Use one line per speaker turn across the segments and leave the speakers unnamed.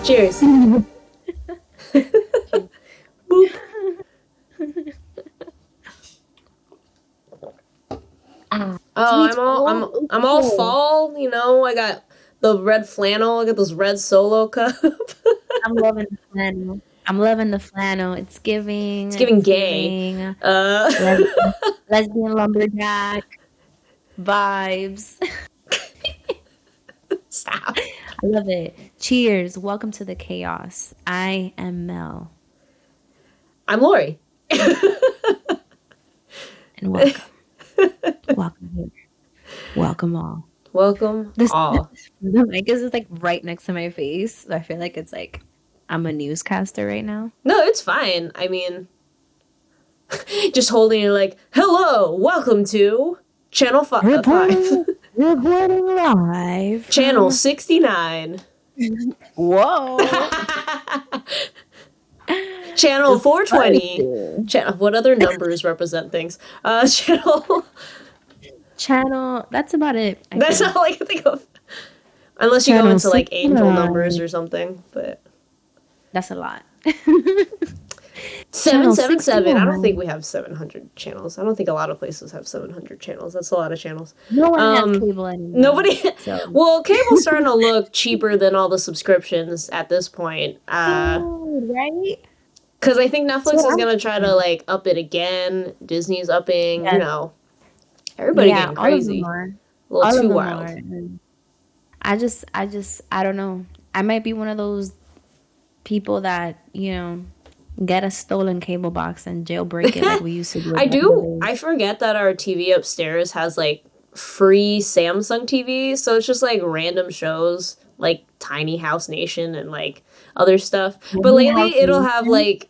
Cheers. Boop. Oh, I'm all fall, you know. I got the red flannel. I got this red Solo cup.
I'm loving the flannel. I'm loving the flannel. It's giving.
It's giving gay.
Lesbian lumberjack vibes.
Stop.
I love it. Cheers. Welcome to the chaos. I am Mel.
I'm Lorrie.
And welcome. Welcome here. Welcome all.
Welcome all.
The mic is like right next to my face. So I feel like it's like I'm a newscaster right now.
No, it's fine. I mean, just holding it like, hello, welcome to Channel 5.
Reporting live.
Channel 69.
Whoa.
Channel 420. What other numbers represent things? Channel. That's about it. That's all I can think of. Unless you go into like angel numbers or something, but
that's a lot.
777. I don't think we have 700 channels. I don't think a lot of places have 700 channels. That's a lot of channels.
No one has cable anymore.
Nobody. So. Well, cable's starting to look cheaper than all the subscriptions at this point.
Right?
Because I think Netflix is going to try to like up it again. Disney's upping. You know, everybody getting crazy. A little too wild.
I don't know. I might be one of those people that, you know, get a stolen cable box and jailbreak it like we used to do.
I forget that our TV upstairs has like free Samsung TV, so it's just like random shows like Tiny House Nation and like other stuff. But lately it'll have like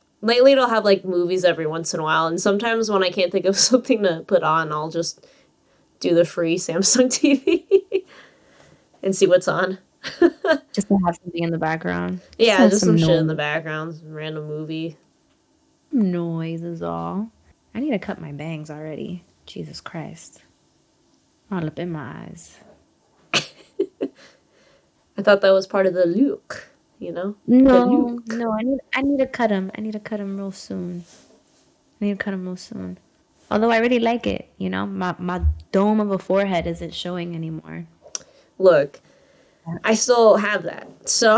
movies every once in a while, and sometimes when I can't think of something to put on, I'll just do the free Samsung TV and see what's on.
Just to have something in the background.
Yeah, just some shit in the background, some random movie.
Noise is all. I need to cut my bangs already. Jesus Christ. All up in my eyes.
I thought that was part of the look, you know?
No, I need to cut them. I need to cut them real soon. Although I really like it, you know? My dome of a forehead isn't showing anymore.
Look, I still have that. So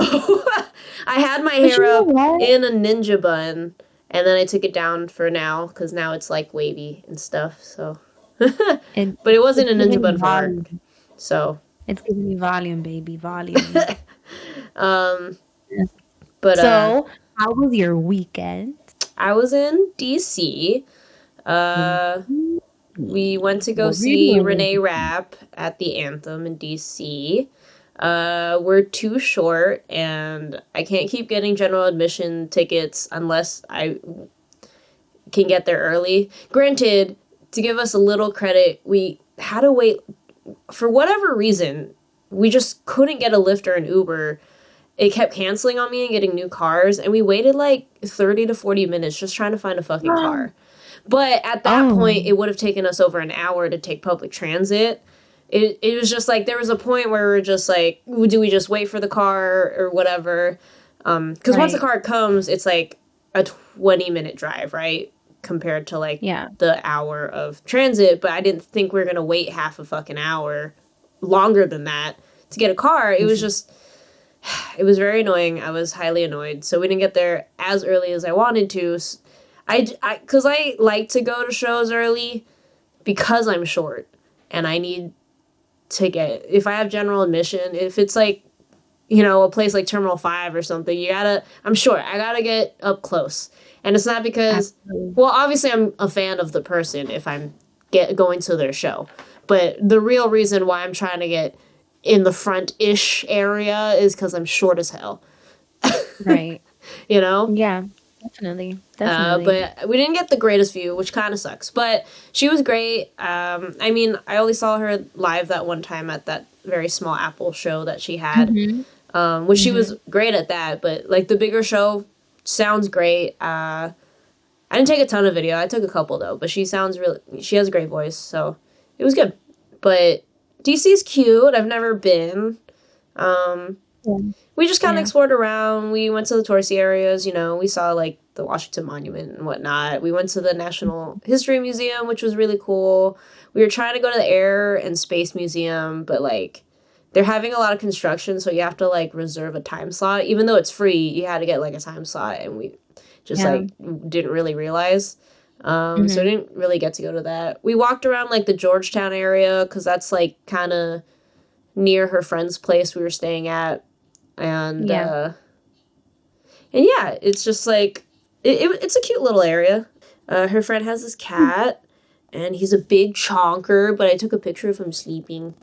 I had my hair up in a ninja bun, and then I took it down for now because now it's like wavy and stuff. So, but it wasn't a ninja bun for work. So
it's giving me volume, baby, volume.
But
so how was your weekend?
I was in DC. We went to go see Renee rap at the Anthem in DC. We're too short, and I can't keep getting general admission tickets unless I can get there early. Granted, to give us a little credit, we had to wait. For whatever reason, we just couldn't get a Lyft or an Uber. It kept canceling on me and getting new cars, and we waited like 30 to 40 minutes just trying to find a fucking car. But at that point, it would have taken us over an hour to take public transit. It was just like, there was a point where we were just like, do we just wait for the car or whatever? Because once the car comes, it's like a 20-minute drive, right? Compared to like the hour of transit. But I didn't think we were going to wait half a fucking hour longer than that to get a car. It was just, it was very annoying. I was highly annoyed. So we didn't get there as early as I wanted to. Because I like to go to shows early because I'm short and I need to get, if I have general admission, if it's like, you know, a place like Terminal 5 or something, I'm short. I gotta get up close. And it's not because, well, obviously I'm a fan of the person if I'm going to their show. But the real reason why I'm trying to get in the front-ish area is because I'm short as hell.
Right.
You know?
Yeah, definitely.
But we didn't get the greatest view, which kind of sucks. But she was great. I mean, I only saw her live that one time at that very small Apple show that she had, which she was great at that. But, like, the bigger show sounds great. I didn't take a ton of video. I took a couple, though. But she has a great voice, so it was good. But DC's cute. I've never been.
Yeah.
we just kind of
Yeah.
explored around. We went to the touristy areas, you know, we saw like the Washington Monument and whatnot. We went to the National History Museum, which was really cool. We were trying to go to the Air and Space Museum, but like they're having a lot of construction, so you have to like reserve a time slot. Even though it's free, you had to get like a time slot, and we just
Yeah.
like didn't really realize. So I
Mm-hmm.
didn't really get to go to that. We walked around like the Georgetown area because that's like kind of near her friend's place we were staying at, and
Yeah.
yeah, it's just like it's a cute little area. Her friend has this cat, and he's a big chonker. But I took a picture of him sleeping.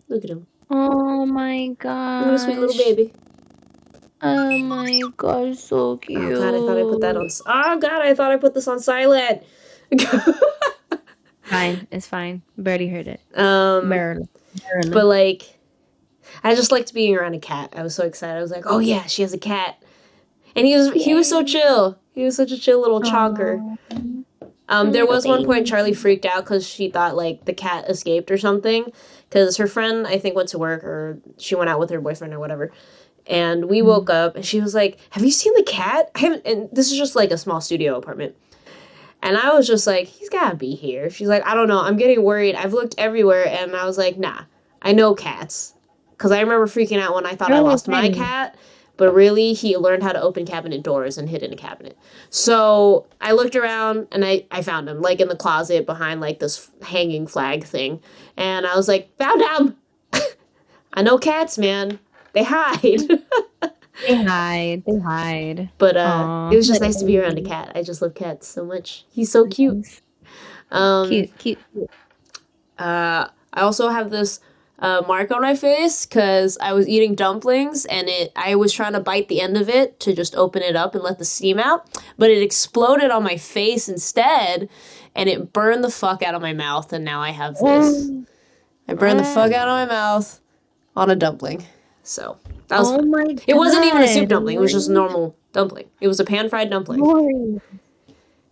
Look at him.
Oh my
Look at a sweet little
gosh.
baby.
Oh my gosh, so cute.
Oh god, I thought I put that on. Oh god, I thought I put this on silent.
Fine, it's fine. Barely heard it.
um,
Barely.
but like, I just liked being around a cat. I was so excited. I was like, oh yeah, she has a cat, and he was so chill. He was such a chill little chonker. There was one point Charlie freaked out because she thought like the cat escaped or something. Because her friend, I think, went to work or she went out with her boyfriend or whatever. And we woke up and she was like, "Have you seen the cat? I haven't." And this is just like a small studio apartment. And I was just like, "He's gotta be here." She's like, "I don't know. I'm getting worried. I've looked everywhere." And I was like, "Nah, I know cats." Because I remember freaking out when I thought I lost my cat. But really, he learned how to open cabinet doors and hid in a cabinet. So I looked around and I found him, like in the closet behind like this hanging flag thing. And I was like, found him! I know cats, man. They hide.
They hide. They hide.
But
Aw.
it was just nice to be around a cat. I just love cats so much. He's so cute.
Cute.
I also have this mark on my face because I was eating dumplings and I was trying to bite the end of it to just open it up and let the steam out, but it exploded on my face instead, and it burned the fuck out of my mouth, and now I have this. I burned the fuck out of my mouth on a dumpling. So that was fun.
My God.
It wasn't even a soup dumpling. It was just a normal dumpling. It was a pan-fried dumpling.
Lorrie.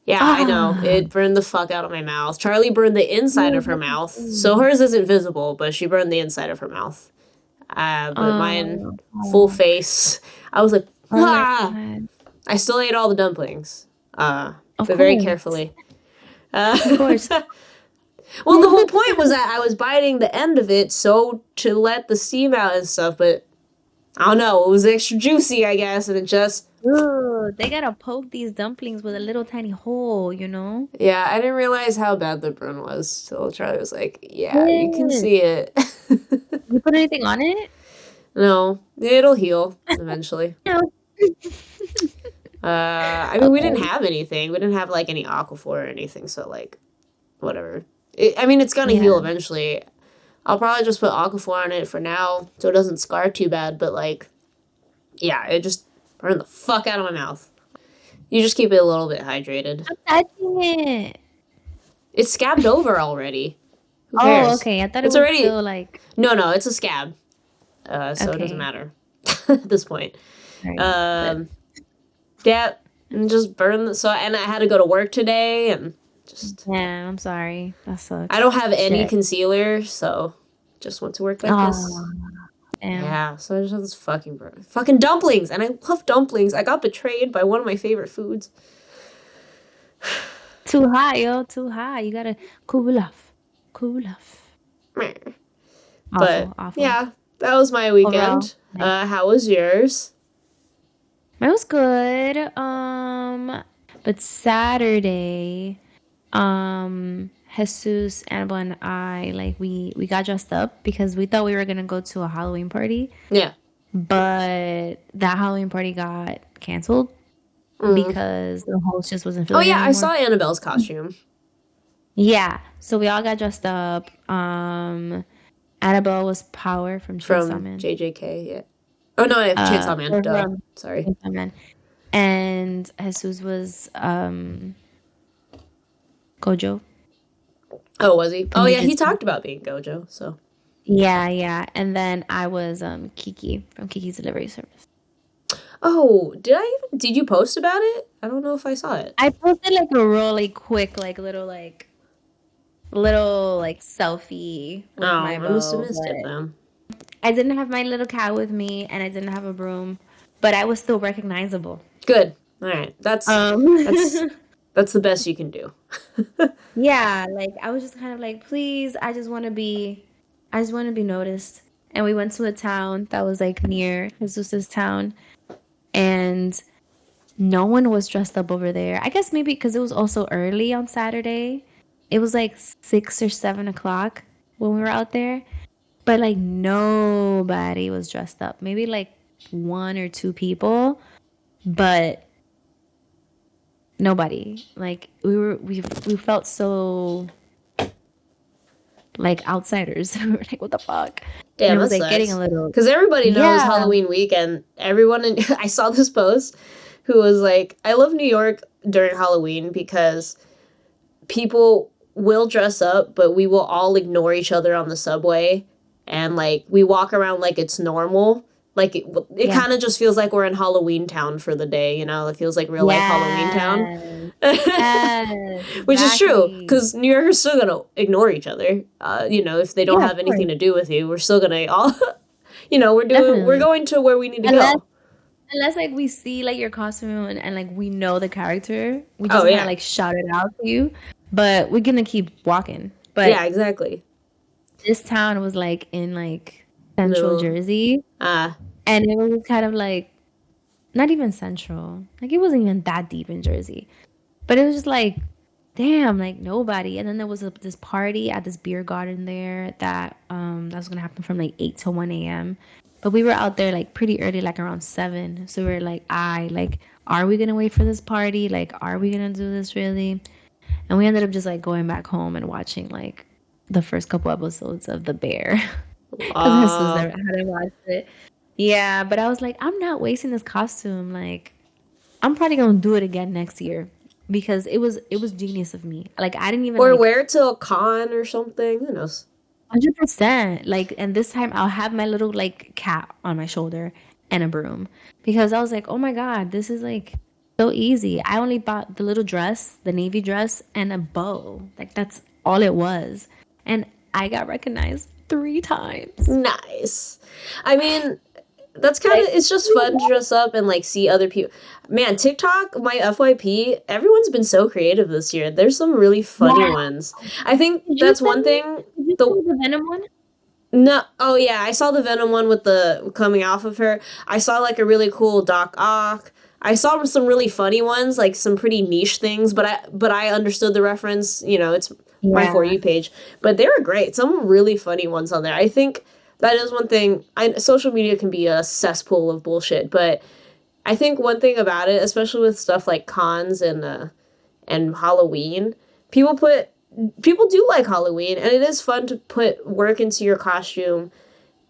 Yeah, I know. It burned the fuck out of my mouth. Charlie burned the inside of her mouth. So hers isn't visible, but she burned the inside of her mouth. But mine, full face. I was like, ah! I still ate all the dumplings. But very carefully.
Of course.
Well, the whole point was that I was biting the end of it so to let the steam out and stuff, but I don't know. It was extra juicy, I guess, and it just...
Ooh, they gotta poke these dumplings with a little tiny hole, you know?
Yeah, I didn't realize how bad the burn was till Charlie was like, yeah, you can see it.
You put anything on it?
No, it'll heal eventually.
No.
I mean, we didn't have anything. We didn't have, like, any Aquaphor or anything, so, like, whatever. I mean, it's gonna heal eventually. I'll probably just put Aquaphor on it for now so it doesn't scar too bad, but, like, yeah, it just burned the fuck out of my mouth. You just keep it a little bit hydrated.
I'm touching it.
It's scabbed over already. Who cares?
Oh, okay. I thought
it's
it was
already...
still like...
No, it's a scab. So it doesn't matter at this point.
Right.
Yeah, and just burn and I had to go to work today and just...
Yeah, I'm sorry. That sucks.
I don't have any concealer, so just went to work like this.
Damn.
Yeah, so I just have this fucking dumplings, and I love dumplings. I got betrayed by one of my favorite foods.
Too high, yo. Too high. You gotta cool off. Cool off.
But,
awful.
Yeah, that was my weekend. How was yours?
Mine was good. But Saturday, Jesus, Annabelle, and I, like, we got dressed up because we thought we were gonna go to a Halloween party.
Yeah.
But that Halloween party got canceled because the host just wasn't feeling it anymore.
I saw Annabelle's costume.
Yeah. So we all got dressed up. Annabelle was Power from Chainsaw Man.
JJK, yeah. Oh, no, I have Chainsaw Man. Duh. Sorry.
Chainsaw Man. And Jesus was Gojo.
Oh, was he? Oh, yeah, he talked about being Gojo, so.
Yeah. And then I was Kiki from Kiki's Delivery Service.
Oh, did you post about it? I don't know if I saw it.
I posted like a really quick, like little selfie with my bow.
I must have missed it then.
I didn't have my little cat with me, and I didn't have a broom, but I was still recognizable.
Good. All right. That's
Um,
that's the best you can do.
yeah, like I was just kind of like, please, I just want to be noticed. And we went to a town that was like near Jesus's town, and no one was dressed up over there. I guess maybe because it was also early on Saturday. It was like 6 or 7 o'clock when we were out there, but like nobody was dressed up. Maybe like one or two people, but nobody. Like we felt so like outsiders. We were like, what the fuck? And
Damn,
it
that
was like getting
sucks.
a little,
Because everybody knows
yeah,
Halloween weekend. Everyone in I saw this post who was like, I love New York during Halloween because people will dress up, but we will all ignore each other on the subway, and like we walk around like it's normal. Like it
yeah,
kind of just feels like we're in Halloween town for the day, you know? It feels like real life Halloween town.
yes, yes,
Which is true,
exactly.
because New Yorkers still gonna ignore each other. You know, if they don't
Yeah, of
have
course,
anything to do with you, we're still gonna all, we're
definitely.
going to where we need to
Unless
go.
unless like we see like your costume and like we know the character, we
Oh
just want to
yeah,
like shout it out to you. But we're gonna keep walking.
yeah,
But
exactly.
this town was like in like central
Middle,
Jersey,
ah,
and it was kind of like not even central. Like it wasn't even that deep in Jersey. But it was just like, damn, like nobody. And then there was this party at this beer garden there that was gonna happen from like 8 to 1 a.m. But we were out there like pretty early, like around 7. So we were like, are we gonna wait for this party? Like, are we gonna do this really? And we ended up just like going back home and watching like the first couple episodes of The Bear because my sister
uh,
hadn't watched it. Yeah, but I was like, I'm not wasting this costume. Like, I'm probably gonna do it again next year because it was genius of me. Like I didn't even
or
like
wear it to a con or something. Who knows?
100%. Like, and this time I'll have my little like cat on my shoulder and a broom because I was like, oh my god, this is like so easy. I only bought the little dress, the navy dress, and a bow. Like that's all it was, and I got recognized 3 times.
Nice. I mean, that's kind of
Like,
it's just fun to dress up and like see other people. Man, TikTok, my FYP, everyone's been so creative this year. There's some really funny
yeah.
ones. I think
Did you
that's
send
one
me?
thing.
Did you
The
send me the Venom one?
No, oh yeah, I saw the Venom one with the coming off of her. I saw like a really cool Doc Ock. I saw some really funny ones, like some pretty niche things, but I understood the reference. You know, it's my for
Yeah.
you page, but they were great. Some really funny ones on there. I think that is one thing. Social media can be a cesspool of bullshit, but I think one thing about it, especially with stuff like cons and Halloween, people put people do like Halloween, and it is fun to put work into your costume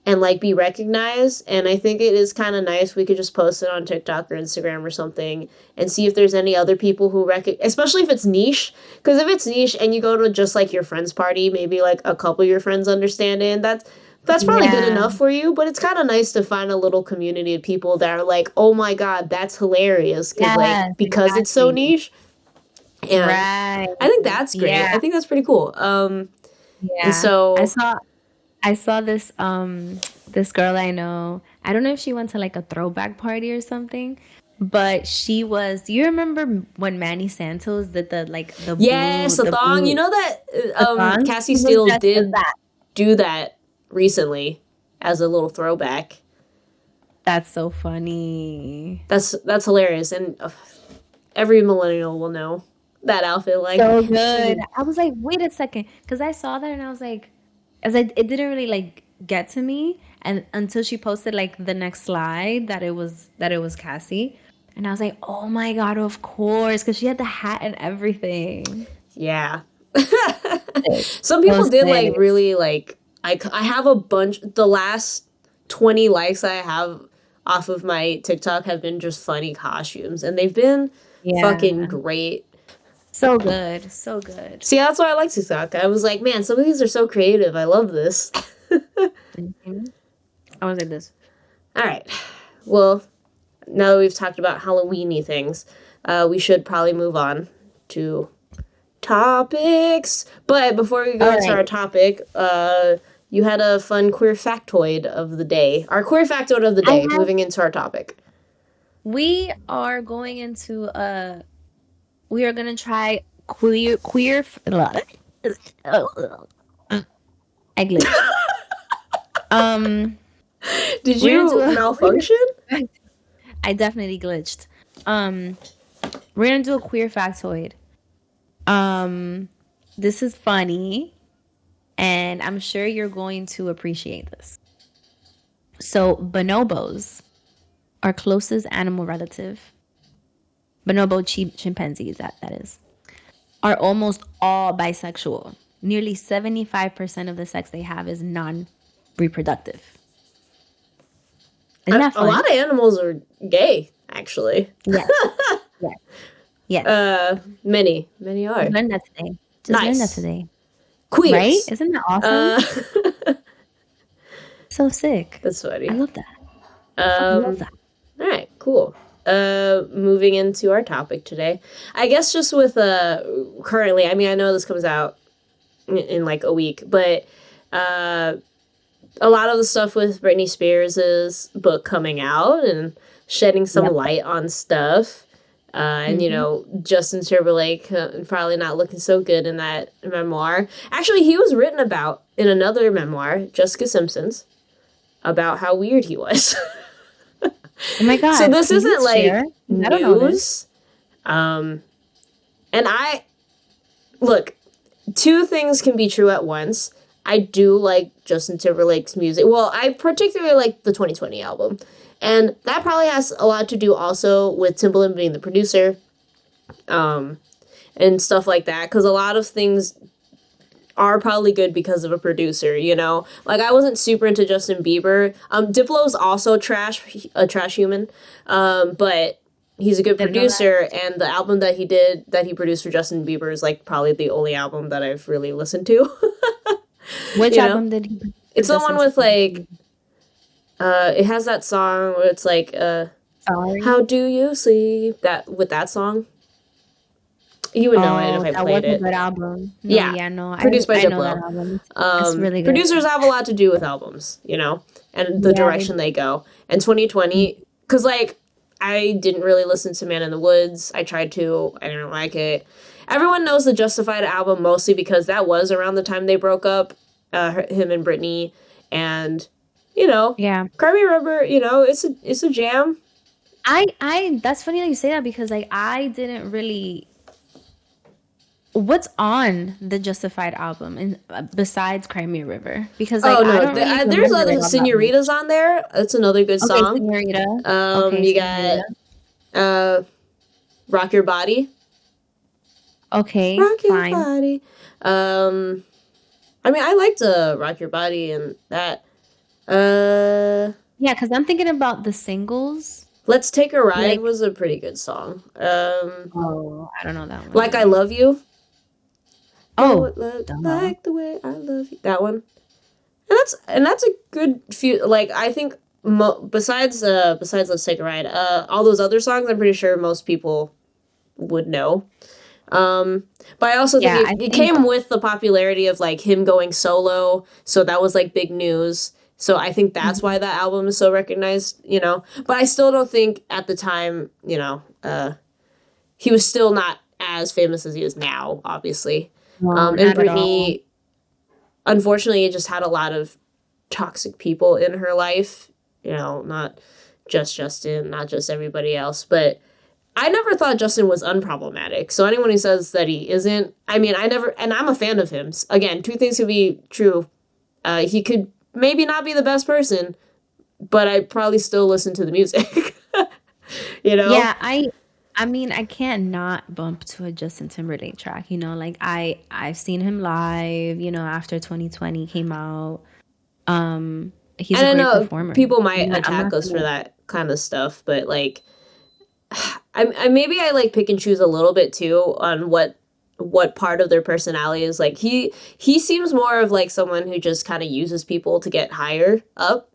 and like be recognized. And I think it is kind of nice. We could just post it on TikTok or Instagram or something and see if there's any other people who especially if it's niche. Because if it's niche and you go to just like your friend's party, maybe like a couple of your friends understand it. And that's probably good
Yeah.
enough for you, but it's kind of nice to find a little community of people that are like, oh my god, that's hilarious,
Yes,
because it's so
exactly.
niche. And
Right.
I think that's great.
Yeah.
I think that's pretty cool. And
Yeah. I
so
saw I saw this girl I know. I don't know if she went to like a throwback party or something, but she was, do you remember when Manny Santos did
yes, a
the
thong. You
blue
know that
the thong?
Cassie
She was
Steele
dressed as
did
that.
do that recently as a little throwback.
That's so funny.
That's hilarious, and every millennial will know that outfit. Like,
So good. I was like, wait a second, because I saw that and I was like, it didn't really like get to me, and until she posted like the next slide that it was Cassie, and I was like, oh my god, of course, because she had the hat and everything.
yeah.
Sick.
Some
So
people did like
sick.
really like. I have a bunch. The last 20 likes I have off of my TikTok have been just funny costumes, and they've been fucking
Yeah,
great.
so good, so good.
See, that's why I like TikTok. I was like, man, some of these are so creative. I love this.
Mhm. I was like this.
All right. Well, now that we've talked about Halloweeny things, we should probably move on to topics. But before we go
All
into our
right.
topic, you had a fun queer factoid of the day. Our queer factoid of the day, moving into our topic.
We are going into we are gonna try queer I glitched.
Did you malfunction?
I definitely glitched. We're gonna do a queer factoid. This is funny, and I'm sure you're going to appreciate this. So bonobos, our closest animal relative, bonobo chimpanzees, that is, are almost all bisexual. Nearly 75% of the sex they have is non-reproductive. Isn't that fun?
A lot of animals are gay, actually.
Yes. Yes.
Many are.
Just learned that today. Learned that today.
Queers.
Right? Isn't that awesome? So sick.
That's funny.
I love that. I love that.
All right, cool. Moving into our topic today. I guess just with currently, I mean, I know this comes out in like a week, but a lot of the stuff with Britney Spears' book coming out and shedding some light on stuff. And, you know, Justin Timberlake probably not looking so good in that memoir. Actually, he was written about in another memoir, Jessica Simpson's, about how weird he was.
Oh my God.
So this isn't like news.
I don't know this.
And look, two things can be true at once. I do like Justin Timberlake's music. Well, I particularly like the 2020 album. And that probably has a lot to do also with Timbaland being the producer, and stuff like that. Because a lot of things are probably good because of a producer, you know? Like, I wasn't super into Justin Bieber. Diplo's also a trash human, but he's a good producer. And the album that he produced for Justin Bieber is, like, probably the only album that I've really listened to.
Which album did he?
It's the one with, like... it has that song where it's like,
Sorry.
How Do You Sleep? With that song. You would know it if I played it.
That was a good album. No,
Produced by
Diplo.
know that album.
It's really good.
Producers have a lot to do with albums, you know, and the direction they go. And 2020, because, like, I didn't really listen to Man in the Woods. I tried to. I didn't like it. Everyone knows the Justified album mostly because that was around the time they broke up, him and Britney, and... You know, Cry Me a River, you know, it's a jam.
That's funny that you say that because like I didn't really. What's on the Justified album and besides Cry Me a River? Because like
there's other Senoritas on there. That's another good song.
Senorita.
You got Rock Your Body.
Okay,
Rock Your Body. I mean, I liked Rock Your Body and that.
Yeah, because I'm thinking about the singles.
Let's Take a Ride was a pretty good song.
I don't know that one.
Like I Love You.
Oh,
like the way I love you. That one. And that's a good few. Like I think besides Let's Take a Ride, all those other songs, I'm pretty sure most people would know. But I also think it came with the popularity of like him going solo, so that was like big news. So I think that's why that album is so recognized, you know. But I still don't think at the time, you know, he was still not as famous as he is now, obviously. And Britney, unfortunately, just had a lot of toxic people in her life, you know, not just Justin, not just everybody else. But I never thought Justin was unproblematic. So anyone who says that he isn't, I mean, and I'm a fan of him. Again, two things could be true. He could maybe not be the best person, but I probably still listen to the music. You know?
Yeah, I mean, I can't not bump to a Justin Timberlake track, you know? Like, I've seen him live, you know, after 2020 came out. He's a great performer.
People might attack us for that kind of stuff, but, like, I maybe I, like, pick and choose a little bit, too, on what part of their personality is. Like, he seems more of, like, someone who just kind of uses people to get higher up,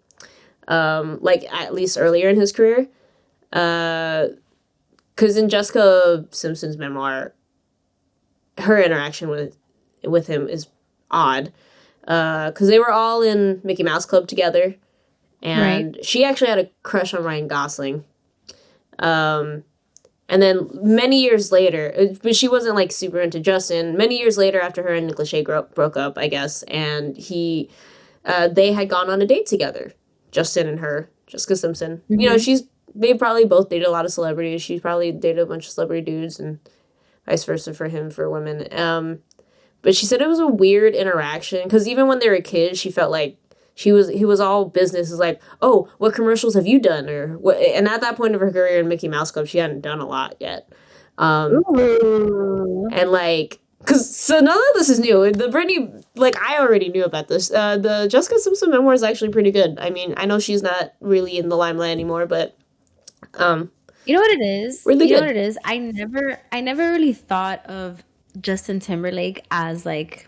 like, at least earlier in his career. Because in Jessica Simpson's memoir, her interaction with him is odd. because they were all in Mickey Mouse Club together,
Right.
and she actually had a crush on Ryan Gosling. Um, and then many years later, but she wasn't like super into Justin. Many years later, after her and Nick Lachey broke up, I guess, and they had gone on a date together, Justin and her, Jessica Simpson. You know,
Mm-hmm.
they probably both dated a lot of celebrities. She's probably dated a bunch of celebrity dudes, and vice versa for him for women. But she said it was a weird interaction because even when they were kids, she felt like he was all business. Is like, oh, what commercials have you done, or what? And at that point of her career in Mickey Mouse Club, she hadn't done a lot yet.
Ooh.
And like, because so none of this is new. The Britney, like, I already knew about this. The Jessica Simpson memoir is actually pretty good. I mean, I know she's not really in the limelight anymore, but
You know what it is?
really
You know what
good.
it is? I never really thought of Justin Timberlake as like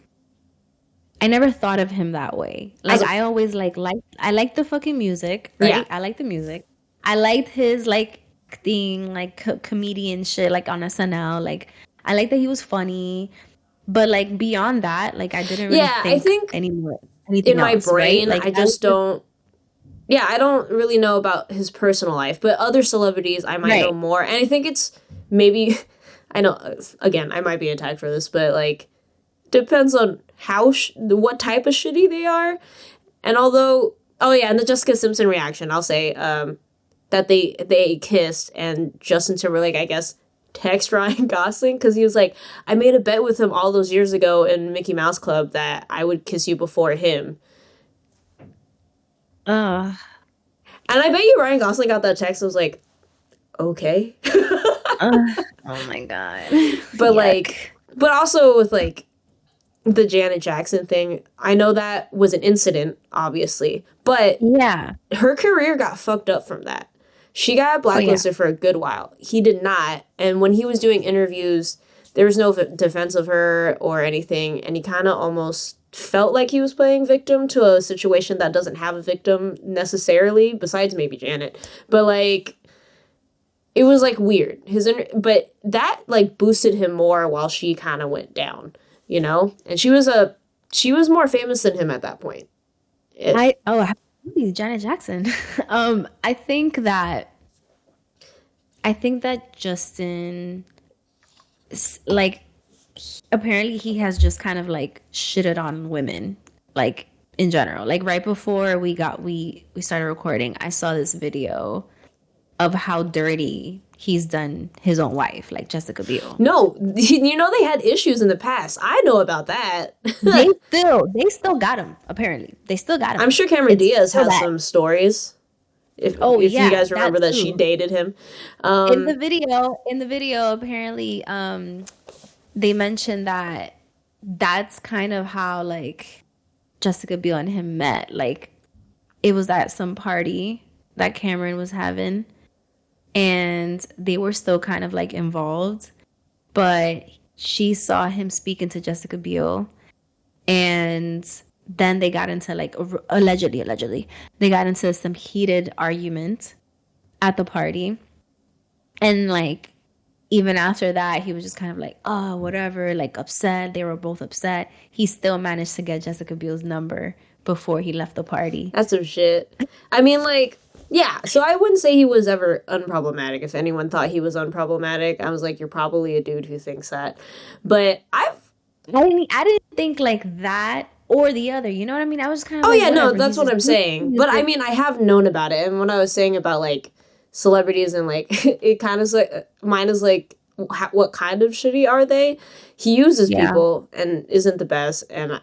I never thought of him that way.
As
Like
a
I always I like the fucking music,
Yeah,
right? I like the music. I liked his like thing like comedian shit like on SNL. Like I like that he was funny, but like beyond that, like I didn't really
yeah. I
think
think
anything
in my
else, right?
brain,
Like
I
that was
just
just
don't. Yeah, I don't really know about his personal life, but other celebrities I might know
right.
more. And I think it's maybe, I know, again, I might be attacked for this, but like, depends on what type of shitty they are. And although, oh yeah, and the Jessica Simpson reaction, I'll say, that they kissed and Justin Timberlake, I guess, text Ryan Gosling because he was like, I made a bet with him all those years ago in Mickey Mouse Club that I would kiss you before him.
Uh,
And I bet you Ryan Gosling got that text and was like, okay.
oh my God.
But
Yuck.
like, but also with like the Janet Jackson thing, I know that was an incident, obviously, but
Yeah.
her career got fucked up from that. She got
Oh yeah.
blacklisted for a good while. He did not. And when he was doing interviews, there was no defense of her or anything. And he kind of almost felt like he was playing victim to a situation that doesn't have a victim necessarily, besides maybe Janet. But like, it was like weird. But that like boosted him more while she kind of went down, you know? And she was more famous than him at that point. It,
Absolutely, Janet Jackson. I think that Justin like apparently he has just kind of like shitted on women like in general. Like right before we started recording, I saw this video of how dirty he's done his own wife, like Jessica Biel.
no, you know they had issues in the past. I know about that.
They still got him, apparently. They still got
I'm
him.
sure Cameron
It's
Diaz
so
has
bad.
some stories.
Oh
If you
yeah,
guys
that
remember that she
too.
dated him.
In the
Um,
video, apparently, they mentioned that that's kind of how like Jessica Biel and him met. Like it was at some party that Cameron was having, and they were still kind of like involved, but she saw him speaking to Jessica Biel, and then they got into like allegedly they got into some heated argument at the party, and like even after that he was just kind of like, oh whatever, like upset. They were both upset. He still managed to get Jessica Biel's number before he left the party.
that's some shit. I mean, like, yeah. So I wouldn't say he was ever unproblematic. If anyone thought he was unproblematic, I was like, you're probably a dude who thinks that. But
I didn't think like that or the other, you know what I mean? I was kind of
oh
like
yeah, no,
whatever,
that's
he's
what
just
I'm
doing
saying. But I
music.
mean, I have known about it, and when I was saying about like celebrities and like it kind of like mine is like what kind of shitty are they? He uses
Yeah.
people and isn't the best, and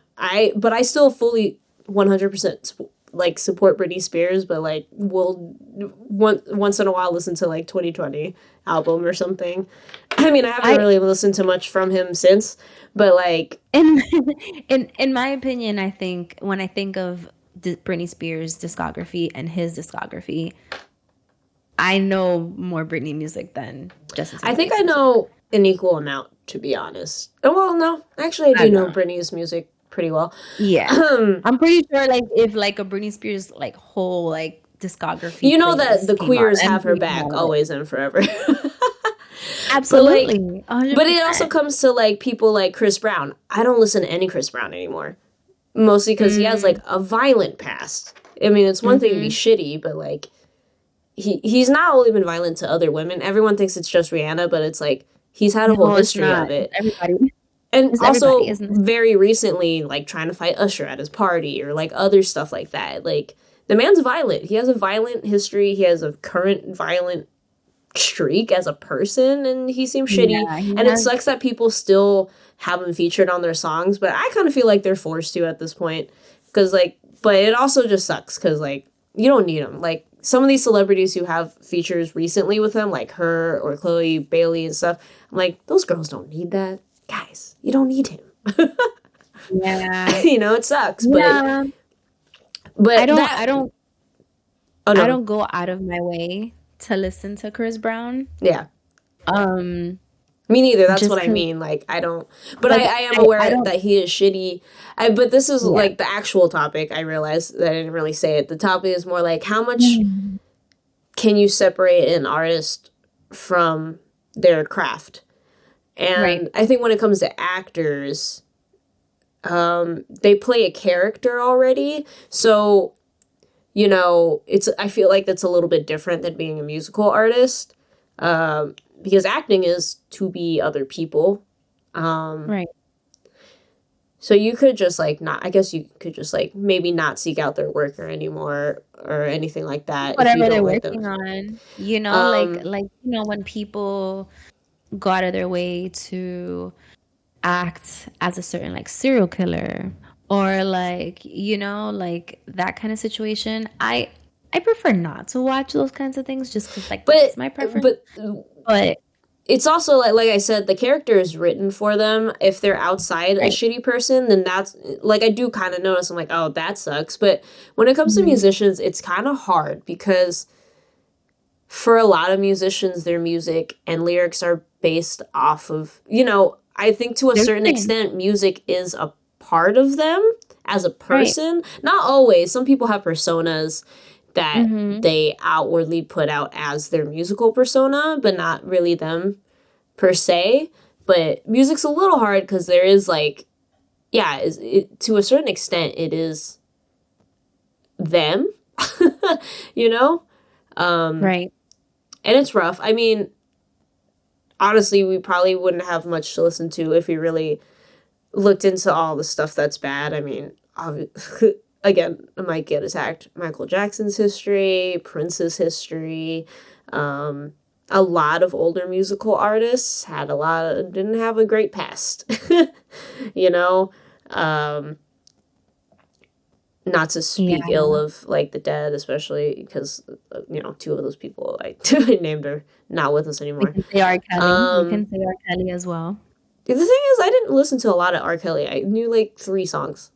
but I still fully 100% like support Britney Spears, but like will once in a while listen to like 2020 album or something. I mean, I haven't
I
really listened to much from him since, but like
in in my opinion, I think when I think of Britney Spears discography and his discography, I know more Britney music than Justin
I think
Timberlake's
I
music.
know an equal amount, to be honest. Oh, well, no, actually, I
I
do know
know.
Britney's music pretty well.
Yeah. I'm pretty sure like if like a Britney Spears like whole like discography
You know that
playlist
the
came out,
queers
I'm
have her
pretty sure
back
I know it.
always and forever. But like,
Absolutely.
but it also
100%.
comes to like people like Chris Brown. I don't listen to any Chris Brown anymore. mostly because he has
Mm,
like a violent past. I mean, it's one thing to be
mm-hmm.
shitty, but like he's not only been violent to other women. Everyone thinks it's just Rihanna, but it's like he's had a whole
No, it's
history
not.
of it.
It's everybody.
And
It's everybody,
also
isn't it?
very recently, like trying to fight Usher at his party or like other stuff like that. Like the man's violent. He has a violent history. He has a current violent streak as a person, and he seems shitty.
Yeah, he
And it
has.
sucks that people still have him featured on their songs, but I kind of feel like they're forced to at this point. Because like, but it also just sucks because like you don't need him. Like some of these celebrities who have features recently with them, like her or Chloe Bailey and stuff. I'm like, those girls don't need that, guys. You don't need him.
Yeah.
You know, it sucks,
Yeah.
but that
I don't
oh
I
no,
don't go out of my way to listen to Chris Brown.
yeah.
Um,
Me neither. That's
just
what I
'cause
mean. Like I don't, but
like
I am
I
aware
don't.
that he is shitty. But this is
Yeah.
like the actual topic. I realized that I didn't really say it. The topic is more like how much
Mm.
can you separate an artist from their craft?
Right.
And I think when it comes to actors, they play a character already. So, you know, I feel like that's a little bit different than being a musical artist. Because acting is to be other people. Um,
Right.
so you could just like not, I guess you could just like maybe not seek out their work or anymore or anything like that if you
Whatever
don't
they're
like them.
working on, you know,
Um,
when people go out of their way to act as a certain like serial killer or like, you know, like that kind of situation. I prefer not to watch those kinds of things just because like
but
that's my preference.
but
But
it's also like I said, the character is written for them. If they're outside a
right.
shitty person, then that's like I do kind of notice. I'm like, oh, that sucks. But when it comes to
Mhm.
musicians, it's kind of hard because for a lot of musicians, their music and lyrics are based off of, you know, I think to a
They're
certain
saying,
extent, music is a part of them as a
right.
person. Not always. Some people have personas that
Mm-hmm.
they outwardly put out as their musical persona, but not really them per se. But music's a little hard because there is like, yeah, to a certain extent, it is them, you know? Um,
Right.
and it's rough. I mean, honestly, we probably wouldn't have much to listen to if we really looked into all the stuff that's bad. I mean, again, I might get attacked. Michael Jackson's history, Prince's history. Um, a lot of older musical artists didn't have a great past, you know. Um, not to
Yeah.
speak ill of like the dead, especially because you know two of those people I named are not with us
We
anymore.
can say R. Kelly. We
Um,
can say R. Kelly as well.
the thing is, I didn't listen to a lot of R. Kelly. I knew like 3 songs.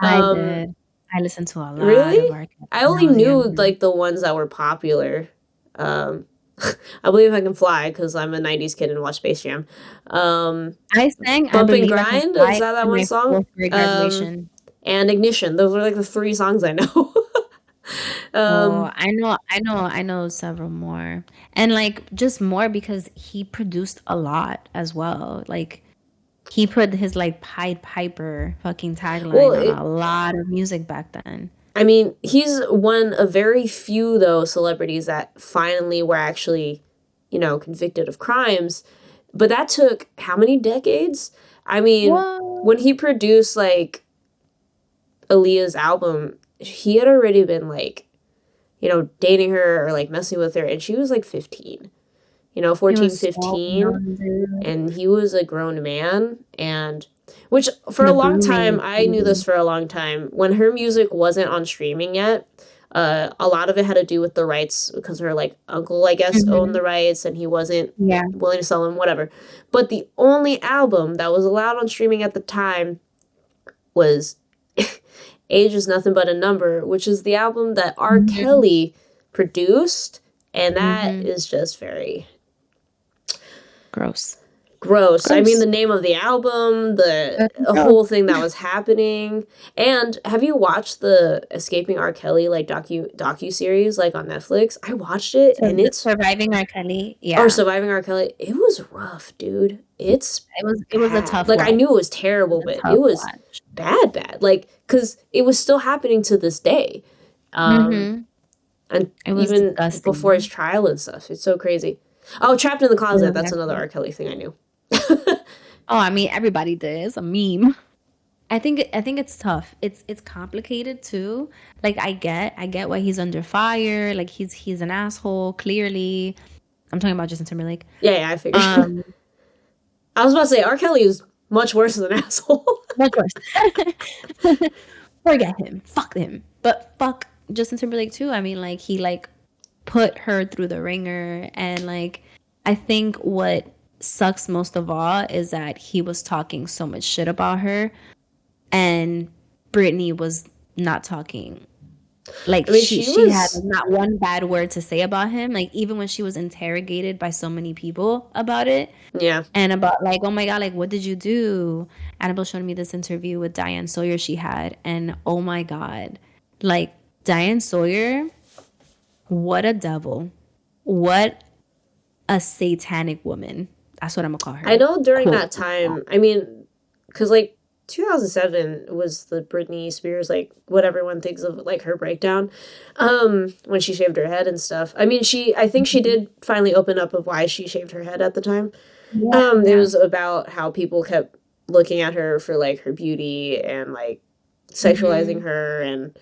I
um,
did. I listened to a lot of
really,
R. Kelly
I
when I
only
was
knew
younger.
like the ones that were popular. Um, I Believe I Can Fly because I'm a '90s kid and watched Space Jam. Um,
I sang I
Bump and
Believe I Can
Grind, is
Fly
that
in
one
my
song?
fourth grade graduation.
And Ignition. Those are like the 3 songs I know.
Oh,
um,
I know several more. And like just more because he produced a lot as well. Like he put his like Pied Piper fucking
well,
tagline on a lot of music back then.
I mean, he's one of very few though celebrities that finally were actually, you know, convicted of crimes. But that took how many decades? I mean,
What?
when he produced like Aaliyah's album, he had already been like, you know, dating her or like messing with her, and she was like 15, you know,
He
14,
was so
15,
young, dude.
and he was a grown man. And which for a
The
long
grooming
time,
is
I knew this
crazy.
for a long time, when her music wasn't on streaming yet, a lot of it had to do with the rights because her like uncle, I guess, owned
Hmm.
the rights and he wasn't
Yeah.
willing to sell them, whatever. But the only album that was allowed on streaming at the time was Age is Nothing But a Number, which is the album that R.
Hmm.
Kelly produced, and that
Hmm.
is just very
Gross.
gross. I mean,
Gross.
the name of the album, the
Fucking
a
gross.
whole thing that was happening. And have you watched the Escaping R. Kelly like docu series like on Netflix? I watched it
So
and it's
Surviving R. Kelly.
or
Yeah.
Surviving R. Kelly. It was rough, dude. It's
It was a
bad.
tough
Like I
watch.
knew it was
It
terrible,
was a
but
tough watch.
bad, like, because it was still happening to this day,
Mm-hmm.
and
It was
even before his
disgusting.
trial and stuff. It's so crazy. Oh, Trapped in the Closet. That's another
Exactly.
R. Kelly thing I knew.
Oh, I mean, everybody did. It's a meme. I think it's tough. It's complicated too. Like I get why he's under fire. Like he's an asshole, clearly. I'm talking about Justin Timberlake.
Yeah, I figured.
Um,
I was about to say R. Kelly is much worse than an asshole.
of course. Forget him. Fuck him. But fuck Justin Timberlake too. I mean, like he like put her through the ringer, and like I think what sucks most of all is that he was talking so much shit about her, and Britney was not talking. Like
I mean,
she had not one bad word to say about him. Like even when she was interrogated by so many people about it,
yeah.
and about like, oh my god, like what did you do? Annabelle showed me this interview with Diane Sawyer she had, and oh my god, like Diane Sawyer, what a devil, what a satanic woman. That's what I'm gonna call
I
her.
know during
Quote.
that time, I mean, because like 2007 was the Britney Spears, like what everyone thinks of like her breakdown, when she shaved her head and stuff. I mean, I think she did finally open up of why she shaved her head at the time.
Yeah,
It
yeah.
was about how people kept looking at her for like her beauty and like sexualizing
Mm-hmm.
her, and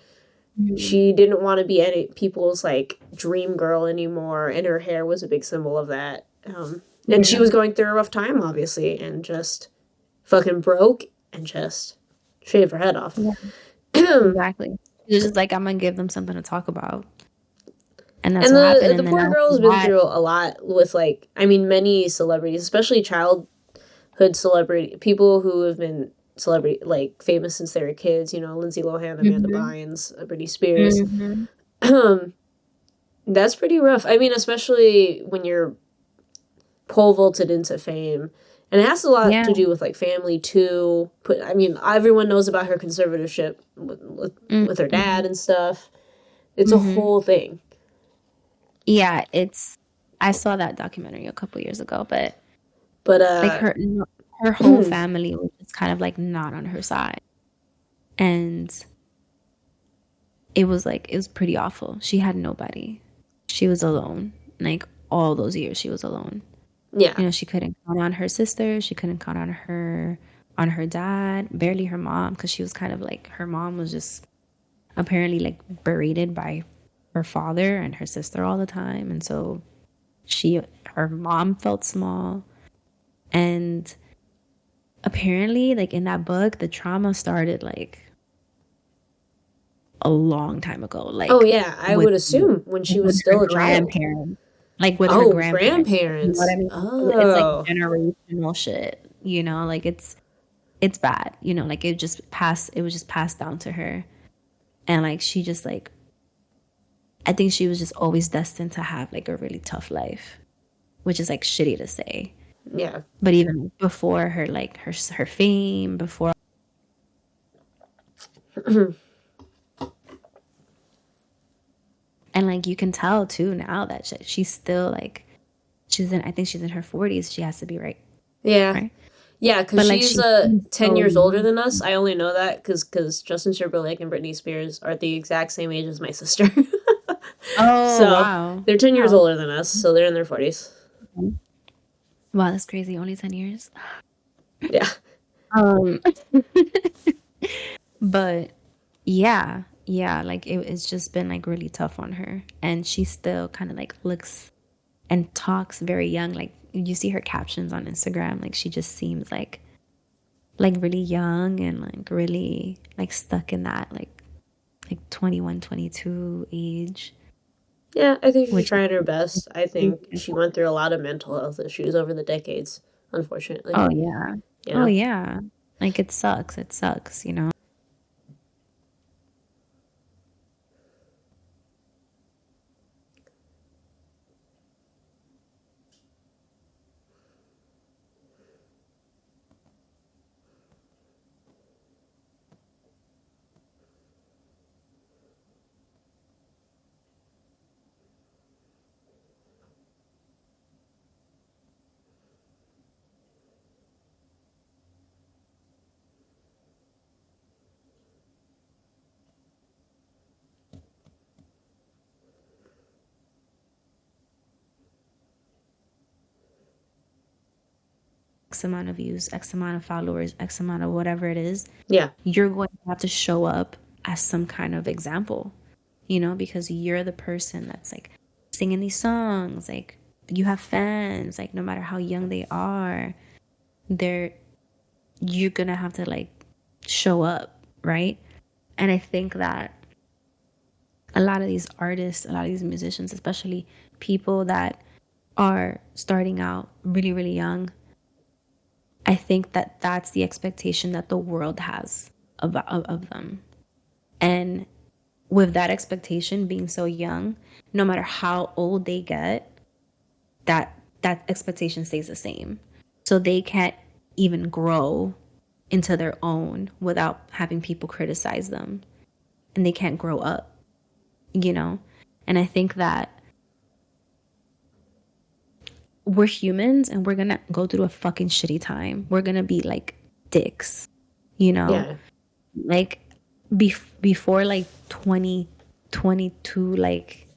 Mm-hmm.
she didn't want to be any people's like dream girl anymore, and her hair was a big symbol of that. And she
Yeah,
was going through a rough time, obviously, and just fucking broke and just shaved her head off.
yeah,
And
exactly. It's just like I'm gonna give them something to talk about, and that's what happened.
the
And then
poor
after
girl's been
that,
through a lot with like, I mean, many celebrities, especially childhood celebrity people who have been celebrity like famous since they were kids. You know, Lindsay Lohan, Amanda
mm-hmm,
Bynes, Britney Spears.
mm-hmm,
That's pretty rough. I mean, especially when you're pole vaulted into fame. And it has a lot
yeah,
to do with like family too. But I mean, everyone knows about her conservatorship with her dad
mm-hmm,
and stuff. It's a
mm-hmm.
whole thing.
Yeah, it's. I saw that documentary a couple years ago, but
But
like her whole family was just kind of like not on her side, and it was pretty awful. She had nobody. She was alone. Like all those years, she was alone.
yeah,
You know, she couldn't count on her sister. She couldn't count on her dad. Barely her mom, because she was kind of like her mom was just apparently like berated by her father and her sister all the time, and so her mom felt small. And apparently, like in that book, the trauma started like a long time ago,
oh
like
yeah, I
with
would assume when she was
her
still a child.
grandparents, like with her
Oh,
grandparents. You know what I
grandparents.
mean? So it's like
Oh,
generational shit. You know, like it's bad. You know, like it was just passed down to her, and like she just like I think she was just always destined to have like a really tough life, which is like shitty to say.
yeah.
But even before her like her fame, before. And like you can tell too now that she's still like I think she's in her 40s. She has to be right,
Yeah.
right?
Yeah, because
But like
she's
she's
10
so
years older
young.
than us. I only know that because Justin Timberlake and Britney Spears are the exact same age as my sister.
Oh
So
wow,
they're 10 years
wow,
older than us, so they're in their 40s.
wow, that's crazy. Only 10 years.
Yeah.
Um, but yeah, yeah, like it's just been like really tough on her, and she still kind of like looks and talks very young. Like you see her captions on Instagram, like she just seems like really young and like really like stuck in that like 21, 22 age,
Yeah, I think she's
which
trying her best. I
is
think she went through a lot of mental health issues over the decades, unfortunately.
oh yeah.
You
Oh
know?
yeah. Like it sucks. It sucks, you know. X amount of views, X amount of followers, X amount of whatever it is,
Yeah.
you're going to have to show up as some kind of example, you know, because you're the person that's like singing these songs, like you have fans, like no matter how young they are, you're gonna have to like show up, right? And I think that a lot of these artists, a lot of these musicians, especially people that are starting out really, really young, I think that that's the expectation that the world has of them. And with that expectation being so young, no matter how old they get, that expectation stays the same. So they can't even grow into their own without having people criticize them. And they can't grow up, you know? And I think that we're humans and we're gonna go through a fucking shitty time. We're gonna be like dicks, you know?
Yeah.
Like before like 2022, like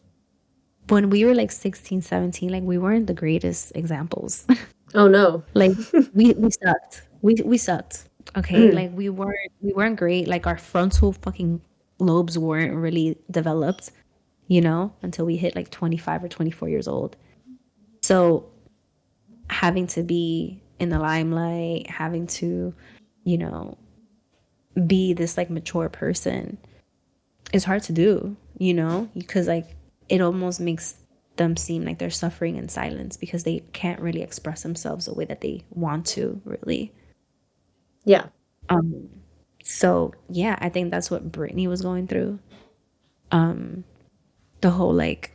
when we were like 16, 17, like we weren't the greatest examples.
Oh no.
Like we sucked. We sucked. Okay. Like we weren't great. Like our frontal fucking lobes weren't really developed, you know, until we hit like 25 or 24 years old. So having to be in the limelight, having to, you know, be this like mature person is hard to do, you know, because like it almost makes them seem like they're suffering in silence because they can't really express themselves the way that they want to, really.
Yeah.
So yeah, I think that's what Britney was going through. The whole like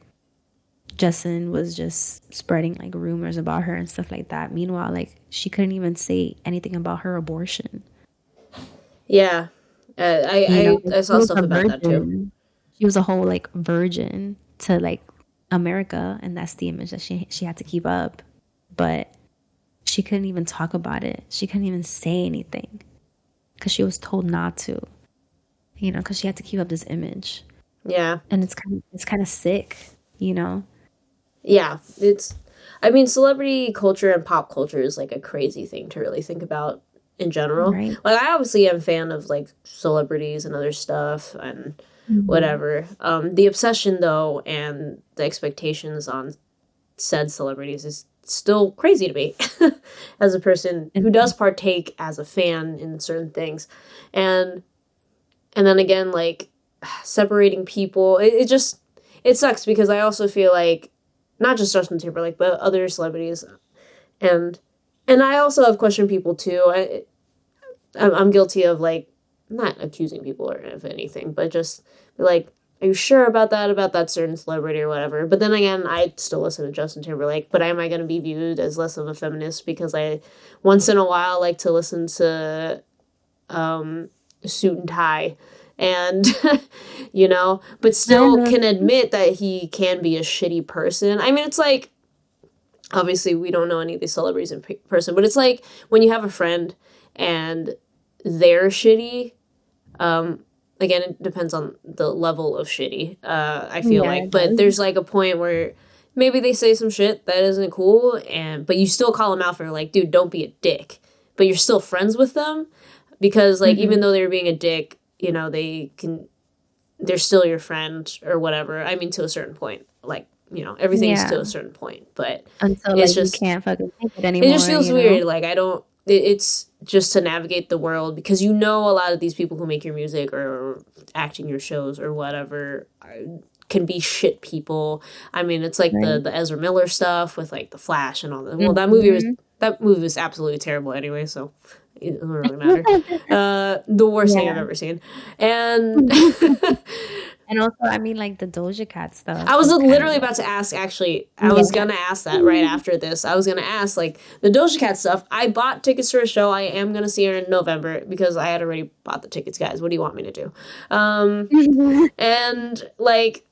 Justin was just spreading like rumors about her and stuff like that. Meanwhile, like she couldn't even say anything about her abortion.
Yeah. I saw stuff about that too.
She was a whole like virgin to like America, and that's the image that she had to keep up. But she couldn't even talk about it. She couldn't even say anything because she was told not to, you know, because she had to keep up this image.
Yeah.
And it's kind of sick, you know.
Yeah, I mean, celebrity culture and pop culture is like a crazy thing to really think about in general.
Right.
Like I obviously am a fan of like celebrities and other stuff and whatever. The obsession though and the expectations on said celebrities is still crazy to me as a person who does partake as a fan in certain things. And then again, like separating people, it sucks because I also feel like not just Justin Timberlake, but other celebrities, and I also have questioned people too. I'm guilty of like not accusing people or of anything, but just like, are you sure about that certain celebrity or whatever? But then again, I still listen to Justin Timberlake. But am I going to be viewed as less of a feminist because I once in a while like to listen to Suit and Tie? And, you know, but still can admit that he can be a shitty person. I mean, it's like, obviously we don't know any of these celebrities in person, but it's like when you have a friend and they're shitty, again, it depends on the level of shitty, I feel like, but there's like a point where maybe they say some shit that isn't cool, but you still call them out for like, dude, don't be a dick, but you're still friends with them because like, even though they were being a dick, you know, they're still your friend or whatever. I mean, to a certain point, like, you know, everything's to a certain point, but
until
it's
like
just,
you can't fucking take it anymore.
It just feels weird. Like, it's just to navigate the world because you know, a lot of these people who make your music or act in your shows or whatever can be shit people. I mean, it's like the Ezra Miller stuff with like the Flash and all that. Well, that movie was absolutely terrible anyway, so it doesn't really matter. The worst thing I've ever seen. And
and also, I mean, like the Doja Cat stuff.
I was literally about to ask, actually. I was going to ask that right after this. I was going to ask, like, the Doja Cat stuff. I bought tickets to a show. I am going to see her in November because I had already bought the tickets, guys. What do you want me to do? And, like,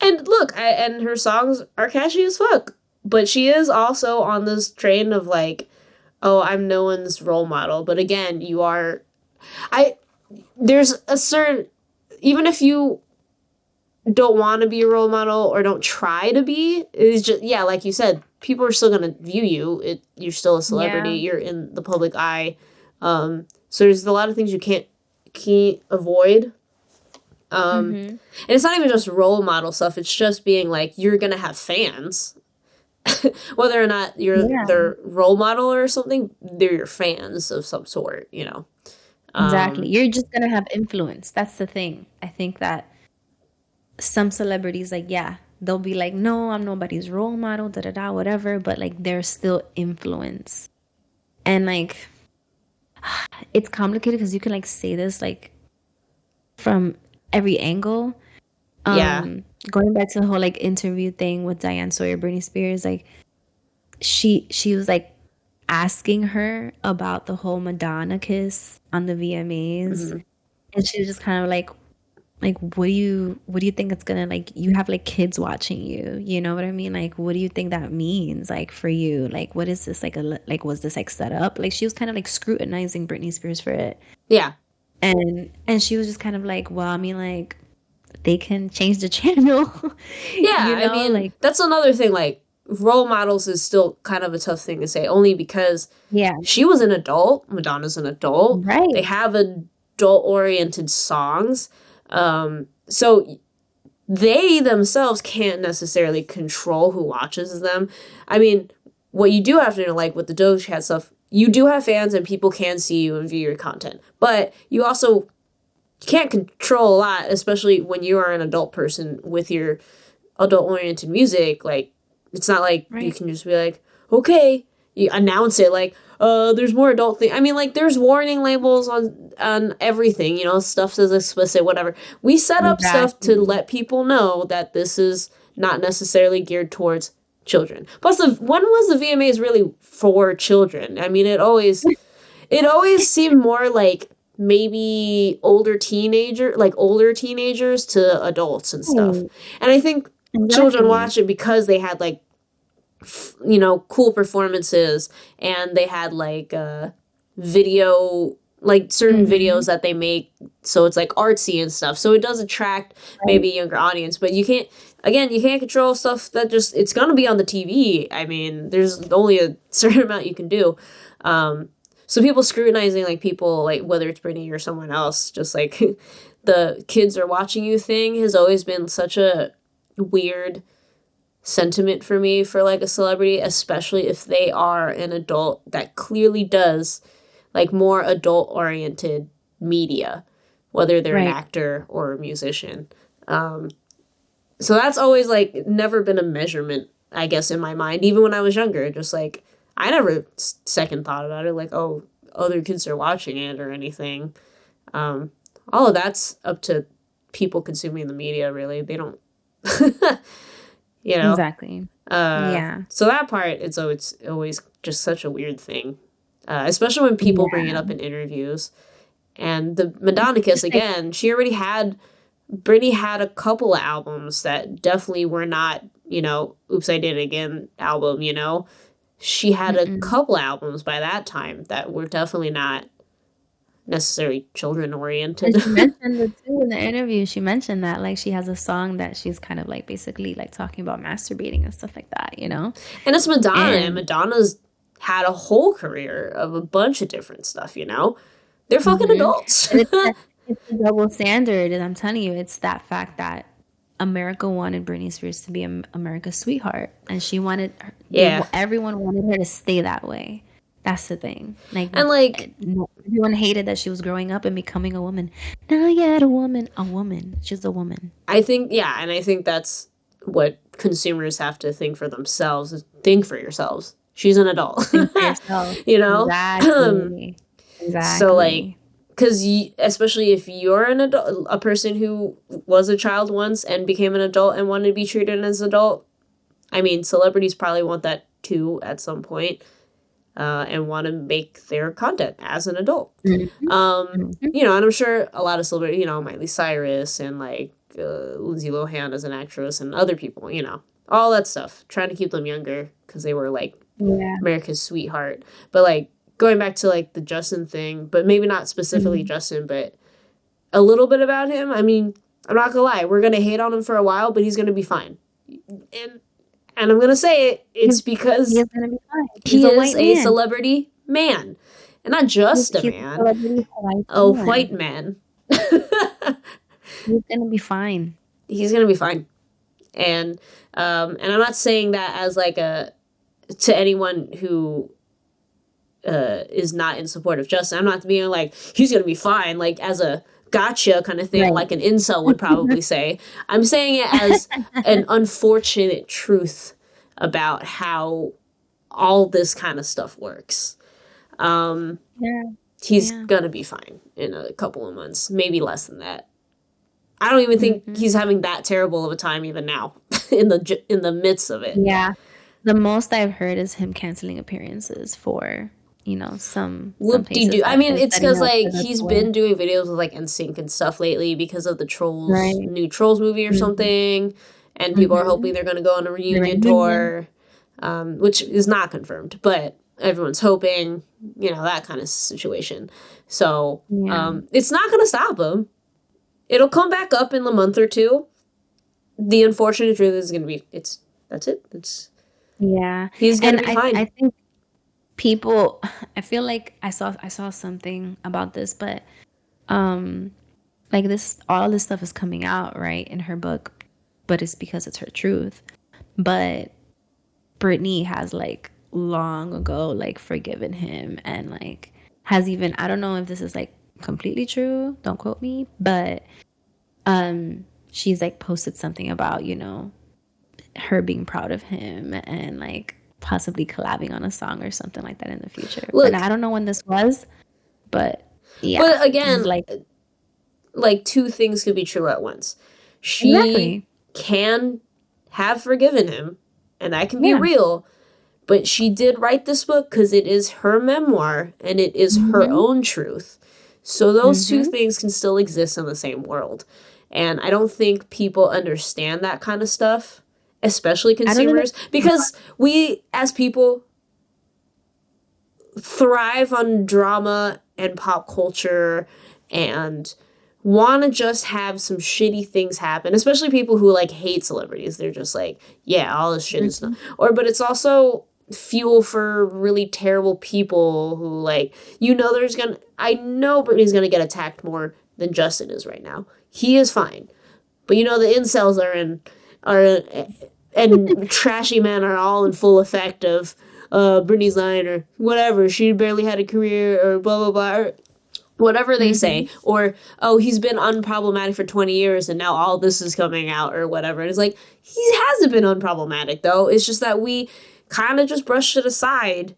and look, and her songs are catchy as fuck. But she is also on this train of, like, oh, I'm no one's role model. But again, you are... There's a certain... Even if you don't want to be a role model or don't try to be, it's just, yeah, like you said, people are still going to view you. You're still a celebrity.
Yeah.
You're in the public eye. So there's a lot of things you can't avoid. And it's not even just role model stuff. It's just being like, you're going to have fans. Whether or not you're their role model or something, they're your fans of some sort, you know.
Exactly. You're just gonna have influence. That's the thing. I think that some celebrities, like, yeah, they'll be like, no, I'm nobody's role model, da da da, whatever. But like, there's still influence, and like, it's complicated because you can like say this like from every angle. Going back to the whole like interview thing with Diane Sawyer, Britney Spears, like she was like asking her about the whole Madonna kiss on the VMAs, and she was just kind of like what do you think it's gonna, like, you have like kids watching you, you know what I mean, like what do you think that means, like, for you, like what is this, like like was this like set up, like she was kind of like scrutinizing Britney Spears for it, and she was just kind of like, well, I mean, like they can change the channel.
Yeah,
you know?
I mean,
like,
that's another thing, like role models is still kind of a tough thing to say, only because she was an adult, Madonna's an adult,
right?
They have adult oriented songs, so they themselves can't necessarily control who watches them. I mean, what you do have to know, like with the Doja Cat stuff, you do have fans and people can see you and view your content, but you also can't control a lot, especially when you are an adult person with your adult oriented music. Like, it's not like you can just be like, okay, you announce it like, there's more adult thing. I mean, like, there's warning labels on everything, you know, stuff says explicit, whatever. We set up stuff to let people know that this is not necessarily geared towards children. Plus, when was the VMAs really for children? I mean, it always seemed more like maybe older teenagers to adults and stuff. And I think children watch it because they had like, you know, cool performances, and they had like video, like certain videos that they make, so it's like artsy and stuff, so it does attract maybe a younger audience. But you can't control stuff that just, it's gonna be on the TV. I mean, there's only a certain amount you can do. So people scrutinizing like people, like whether it's Britney or someone else, just like the kids are watching you thing has always been such a weird sentiment for me for like a celebrity, especially if they are an adult that clearly does like more adult oriented media, whether they're an actor or a musician. So that's always like never been a measurement, I guess, in my mind, even when I was younger. Just like, I never second thought about it, like, oh, other kids are watching it or anything. All of that's up to people consuming the media, really. They don't, you know?
Exactly.
So that part, it's always just such a weird thing, especially when people bring it up in interviews. And the Madonna kiss, again, Britney had a couple of albums that definitely were not, you know, Oops, I Did It Again album, you know? She had a couple albums by that time that were definitely not necessarily children oriented.
She mentioned it too in the interview. She mentioned that like she has a song that she's kind of like basically like talking about masturbating and stuff like that, you know?
And it's Madonna, and Madonna's had a whole career of a bunch of different stuff, you know? They're fucking adults.
It's a double standard, and I'm telling you, it's that fact that America wanted Britney Spears to be America's sweetheart, and she wanted her, everyone wanted her to stay that way. That's the thing. Like, and like, everyone hated that she was growing up and becoming a woman. Now yet a woman. She's a woman.
I think, and I think that's what consumers have to think for themselves. Is think for yourselves. She's an adult. Think for yourself. You know? Exactly. So like, because especially if you're an adult, a person who was a child once and became an adult and wanted to be treated as an adult, I mean, celebrities probably want that too at some point, and want to make their content as an adult. You know, and I'm sure a lot of celebrities, you know, Miley Cyrus and like Lindsay Lohan as an actress and other people, you know, all that stuff, trying to keep them younger because they were like America's sweetheart. But like, going back to like the Justin thing, but maybe not specifically Justin, but a little bit about him. I mean, I'm not gonna lie, we're gonna hate on him for a while, but he's gonna be fine. And And I'm gonna say it, it's
He's
because
gonna be fine. He's
he
a
is
white
a
man.
celebrity man. And not just a
He's a
man,
celebrity white
a
man.
white man.
He's gonna be fine.
He's gonna be fine. And I'm not saying that as like a to anyone who is not in support of justice. I'm not being like he's gonna be fine, like as a gotcha kind of thing,
Right.
like an incel would probably say. I'm saying it as an unfortunate truth about how all this kind of stuff works.
Yeah.
He's
Yeah.
gonna be fine in a couple of months, maybe less than that. I don't even think he's having that terrible of a time even now in the midst of it.
Yeah. The most I've heard is him canceling appearances for, some
Whoop-de-doo.
places
I
that
mean,
they're
it's
setting
because
up
like
for the
he's
tour.
been doing videos with like NSYNC and stuff lately because of the Trolls
Right.
new Trolls movie or something, and people are hoping they're going to go on a reunion tour, which is not confirmed, but everyone's hoping, that kind of situation. So
Yeah.
it's not going to stop him. It'll come back up in a month or two. The unfortunate truth is going to be that's it.
Yeah.
He's going to
And
be fine.
I think people, I feel like I saw something about this, but like all this stuff is coming out, right, in her book, but it's because it's her truth. But Britney has like long ago like forgiven him and like has even, I don't know if this is like completely true, don't quote me, but she's like posted something about, her being proud of him and like possibly collabing on a song or something like that in the future.
Look,
but I don't know when this was, but yeah.
But again,
like
two things could be true at once. She can have forgiven him, and that can be real, but she did write this book because it is her memoir and it is her own truth. So those two things can still exist in the same world. And I don't think people understand that kind of stuff, especially consumers, because we as people thrive on drama and pop culture and want to just have some shitty things happen, especially people who like hate celebrities. They're just like, yeah, all this shit is not. But it's also fuel for really terrible people who like, I know Britney's gonna get attacked more than Justin is right now. He is fine. But the incels and trashy men are all in full effect of Britney's lying or whatever. She barely had a career or blah, blah, blah. Or whatever they say. Or, oh, he's been unproblematic for 20 years and now all this is coming out or whatever. And it's like, he hasn't been unproblematic, though. It's just that we kind of just brushed it aside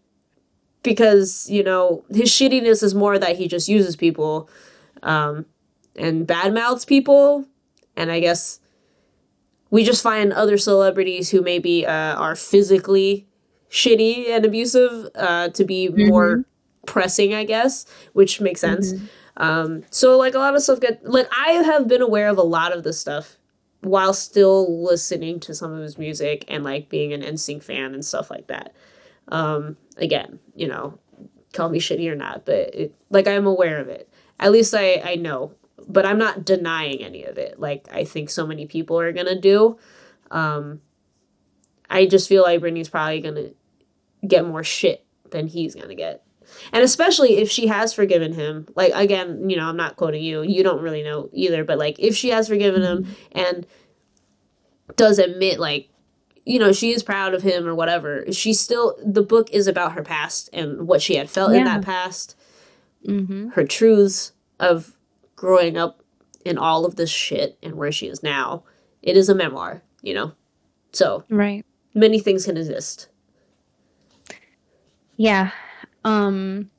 because, his shittiness is more that he just uses people and badmouths people. And I guess we just find other celebrities who maybe are physically shitty and abusive to be more pressing, I guess, which makes sense. So, like, a lot of stuff I have been aware of a lot of this stuff while still listening to some of his music and, like, being an NSYNC fan and stuff like that. Again, call me shitty or not, but, I'm aware of it. At least I know. But I'm not denying any of it, like I think so many people are gonna do. I just feel like Britney's probably gonna get more shit than he's gonna get. And especially if she has forgiven him. Like, again, I'm not quoting you. You don't really know either. But, like, if she has forgiven him and does admit, like, she is proud of him or whatever, the book is about her past and what she had felt in that past. Her truths of growing up in all of this shit and where she is now. It is a memoir, So, many things can exist.
Yeah. And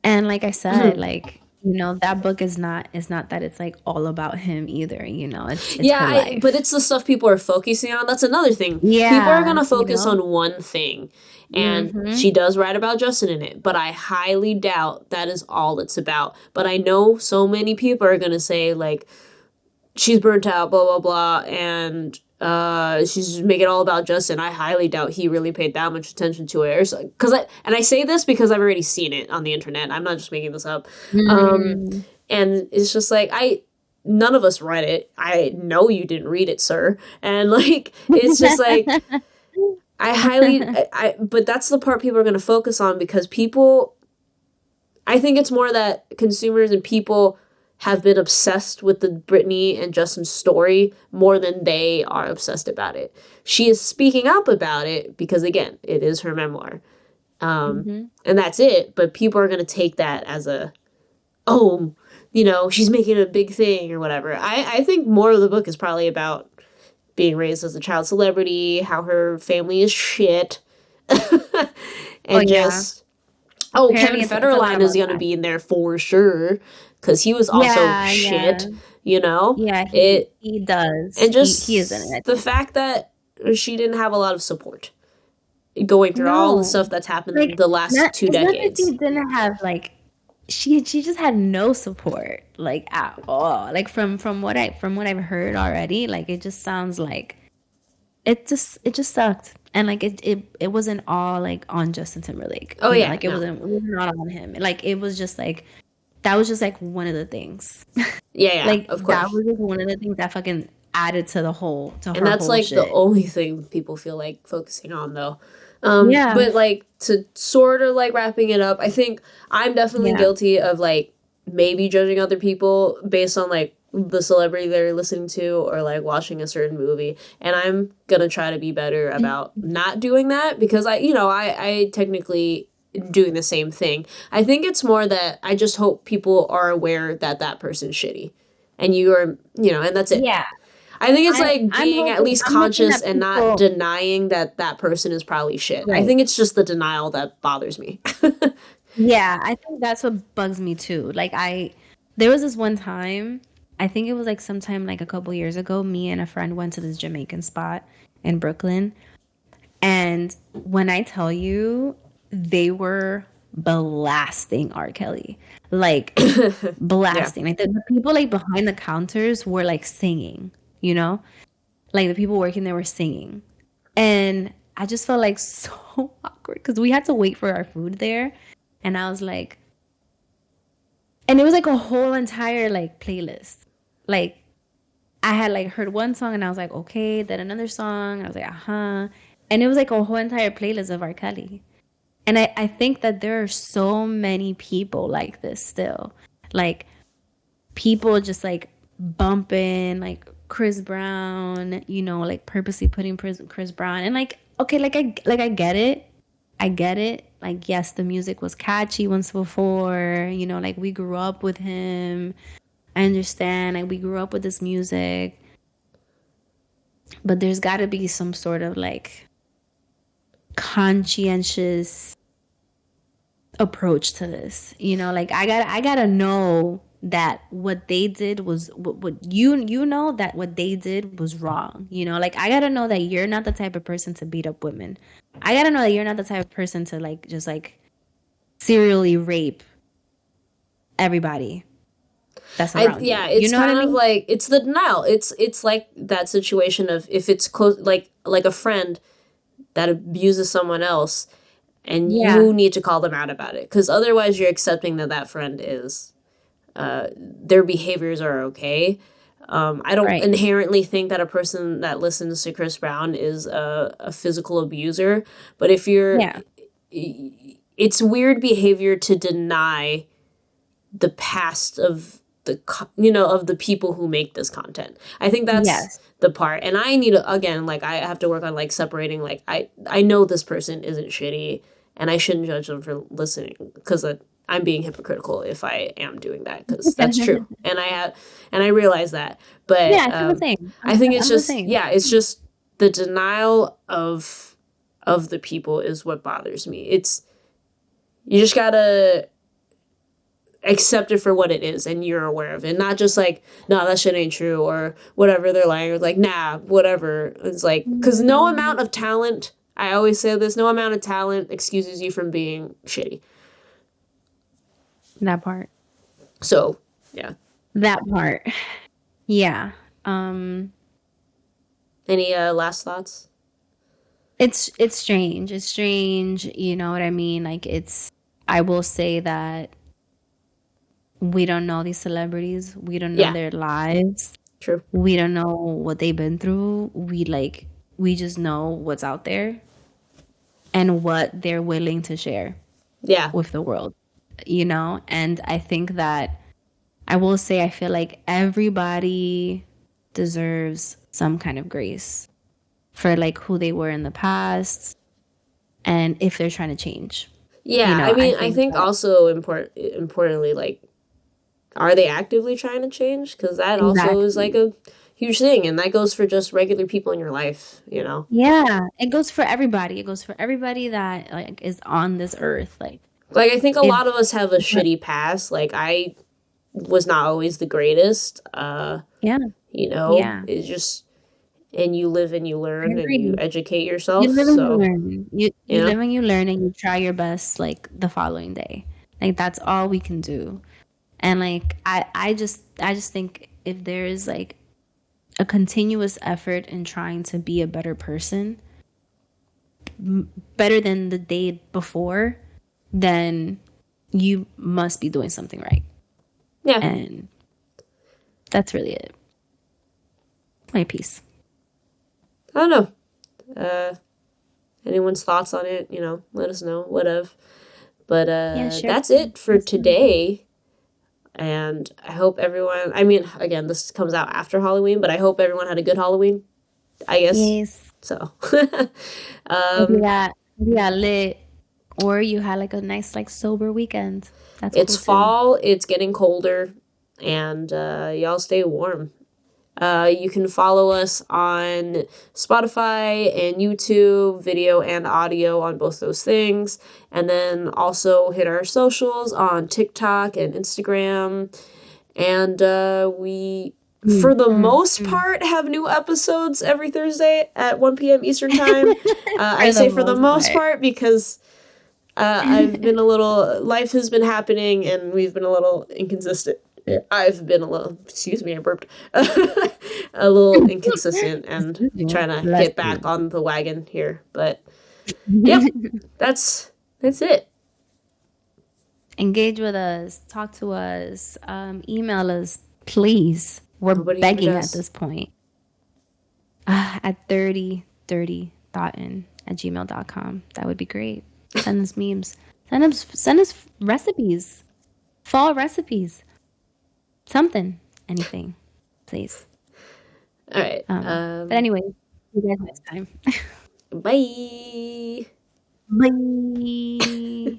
like I said, like, that book is not that it's like all about him either, it's her life.
But it's the stuff people are focusing on. That's another thing. People are going to focus on one thing. And she does write about Justin in it, but I highly doubt that is all it's about. But I know so many people are going to say, like, she's burnt out, blah, blah, blah, and she's just making it all about Justin. I highly doubt he really paid that much attention to it. And I say this because I've already seen it on the internet. I'm not just making this up. And it's just like, none of us read it. I know you didn't read it, sir. And like, it's just like, but that's the part people are going to focus on, because people, I think it's more that consumers and people have been obsessed with the Britney and Justin story more than they are obsessed about it. She is speaking up about it because, again, it is her memoir. And that's it. But people are going to take that as oh, she's making a big thing or whatever. I think more of the book is probably about being raised as a child celebrity, how her family is shit. And just, Kevin Federline is going to be in there for sure, because he was also shit,
Yeah, he does.
And just
he is in it.
The fact that she didn't have a lot of support going through all the stuff that's happened in the last 2 decades.
She didn't have, like, she just had no support, like, at all. Like, from what I've heard already, like, it just sounds like it just sucked. And like it wasn't all like on Justin Timberlake. Like, it wasn't all on him. Like, it was just like, that was just like one of the things.
Yeah,
like,
of course.
That was just one of the things that fucking added to the whole
and that's like shit. The only thing people feel like focusing on, though. But like, to sort of like wrapping it up, I think I'm definitely guilty of like maybe judging other people based on like the celebrity they're listening to or like watching a certain movie, and I'm gonna try to be better about not doing that, because I technically doing the same thing. I think it's more that I just hope people are aware that that person's shitty, and you are, and that's it.
Yeah.
I think it's like being at least conscious and not denying that that person is probably shit. Right. I think it's just the denial that bothers me.
Yeah, I think that's what bugs me too. Like, there was this one time, I think it was like sometime like a couple years ago, me and a friend went to this Jamaican spot in Brooklyn. And when I tell you, they were blasting R. Kelly. Like, blasting. Like, the people like behind the counters were like singing, Like, the people working there were singing. And I just felt like so awkward, because we had to wait for our food there. And I was like, and it was like a whole entire like playlist. Like, I had like heard one song and I was like, okay, then another song. And I was like, uh-huh. And it was like a whole entire playlist of R. Kelly. And I think that there are so many people like this still. Like, people just like bumping like Chris Brown, like purposely putting Chris Brown. And like, okay, like I get it. I get it. Like, yes, the music was catchy once before, like, we grew up with him. I understand. Like, we grew up with this music. But there's got to be some sort of like conscientious approach to this. Like, I gotta know that what they did was what that what they did was wrong. Like, I gotta know that you're not the type of person to beat up women. I gotta know that you're not the type of person to like just like serially rape everybody that's around you.
It's kind of like, it's the denial. It's like that situation of, if it's close, like a friend that abuses someone else, and you need to call them out about it, because otherwise you're accepting that friend is their behaviors are okay. I don't inherently think that a person that listens to Chris Brown is a physical abuser, but if you're, it's weird behavior to deny the past of of the people who make this content. I think that's the part, and I need to, again, like, I have to work on like separating, like, I know this person isn't shitty, and I shouldn't judge them for listening, because I'm being hypocritical if I am doing that, because that's true, and I realize that. But I think it's just it's just the denial of the people is what bothers me. It's, you just gotta accept it for what it is, and you're aware of it, not just like, no, that shit ain't true, or whatever they're lying, or like, nah, whatever. It's like, because no amount of talent, I always say this, no amount of talent excuses you from being shitty.
That part.
So, yeah.
That part. Yeah.
Any last thoughts?
It's strange. It's strange, you know what I mean? Like, I will say that we don't know these celebrities. We don't know
Yeah,
their lives.
true.
We don't know what they've been through. We just know what's out there and what they're willing to share
Yeah.
with the world, you know? And I think that I will say I feel like everybody deserves some kind of grace for like who they were in the past and if they're trying to change. You
Yeah, I
know, I
mean, I
think
think
that
also importantly, like, are they actively trying to change? Because that also is like
exactly.
a huge thing, and that goes for just regular people in your life, you know?
Yeah, it goes for everybody. It goes for everybody that like is on this earth. Like
Like, I think a lot
if
of us have a shitty past. Like, I was not always the greatest.
yeah,
You know,
yeah.
it's just, and you live and you
I
learn and you
agree.
educate
You
yourself.
live and you
So,
learn.
you
You
know,
live and you learn and you try your best like the following day. Like that's all we can do. And like I just think if there is like a continuous effort in trying to be a better person, better than the day before, then you must be doing something right.
yeah,
And that's really it. My piece.
I don't know. Uh, Anyone's thoughts on it, you know, let us know, whatever. But
Yeah, share
that's it for
with me.
today. And I hope everyone, I mean, again, this comes out after Halloween, but I hope everyone had a good Halloween, I guess.
Yes.
So,
Maybe
um,
that maybe that lit. Or you had like a nice like sober weekend. That's
it's
cool too.
fall, it's getting colder, and y'all stay warm. You can follow us on Spotify and YouTube, video and audio on both those things. And then also hit our socials on TikTok and Instagram. And we,
Mm,
for the
mm,
most
mm.
part, have new episodes every Thursday at 1 p.m. Eastern Time. I
For the
say for the
most
most
part.
part because life has been happening and we've been a little inconsistent. I've been a little, excuse me, I burped, a little inconsistent and
Excuse me.
trying to
Bless
get back
you.
on the wagon here. But yep, that's it.
Engage with us. Talk to us. Email us, please. We're
Nobody ever
begging at
does.
this point. At 3030thoughtn at gmail.com. That would be great. Send us memes. Send us recipes. Fall recipes. Something. Anything. Please.
All right.
But anyway, see you guys next time.
Bye.
Bye.